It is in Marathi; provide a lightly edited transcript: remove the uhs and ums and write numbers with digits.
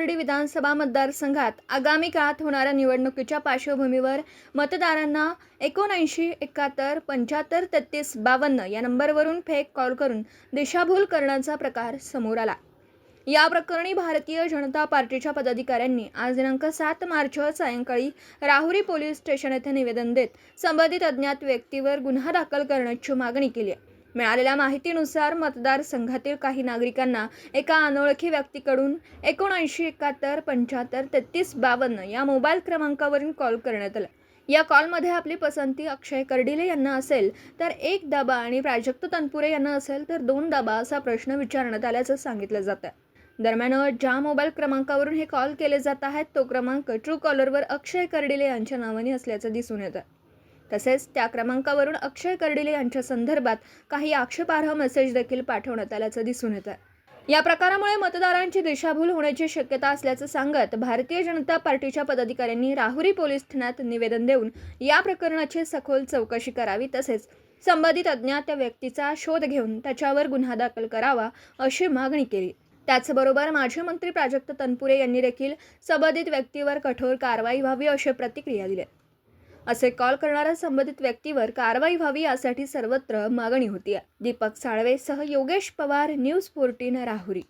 खर्डी विधानसभा मतदारसंघात आगामी काळात होणाऱ्या निवडणुकीच्या पार्श्वभूमीवर मतदारांना 79 71 75 33 52 या नंबरवरून फेक कॉल करून दिशाभूल करण्याचा प्रकार समोर आला। या प्रकरणी भारतीय जनता पार्टीच्या पदाधिकाऱ्यांनी आज दिनांक 7 मार्च सायंकाळी राहुरी पोलीस स्टेशन येथे निवेदन देत संबंधित अज्ञात व्यक्तीवर गुन्हा दाखल करण्याची मागणी केली आहे। मिळालेल्या माहितीनुसार मतदारसंघातील काही नागरिकांना एका अनोळखी व्यक्तीकडून 79 71 75 33 52 या मोबाईल क्रमांकावरून कॉल करण्यात आला। या कॉलमध्ये आपली पसंती अक्षय कर्डिले यांना असेल तर 1 दाबा आणि प्राजक्त तनपुरे यांना असेल तर 2 दाबा असा प्रश्न विचारण्यात आल्याचं सांगितलं जातं। दरम्यान ज्या मोबाईल क्रमांकावरून हे कॉल केले जात आहेत तो क्रमांक ट्रू कॉलरवर अक्षय कर्डिले यांच्या नावाने असल्याचं दिसून येतं। तसेच त्या क्रमांकावरून अक्षय कर्डिले यांच्या संदर्भात काही आक्षेपार्ह मेसेज देखील पाठवण्यात आल्याचं दिसून येतं। या प्रकारामुळे मतदारांची दिशाभूल होण्याची शक्यता असल्याचं सांगत भारतीय जनता पार्टीच्या पदाधिकाऱ्यांनी राहुरी पोलीस ठाण्यात निवेदन देऊन या प्रकरणाची सखोल चौकशी करावी तसेच संबंधित अज्ञात व्यक्तीचा शोध घेऊन त्याच्यावर गुन्हा दाखल करावा अशी मागणी केली। त्याचबरोबर माजी मंत्री प्राजक्त तनपुरे यांनी देखील संबंधित व्यक्तीवर कठोर कारवाई व्हावी अशी प्रतिक्रिया दिली। असे कॉल करणाऱ्या संबंधित व्यक्तीवर कारवाई व्हावी यासाठी सर्वत्र मागणी होती। दीपक साळवेसह योगेश पवार, न्यूज 14 राहुरी।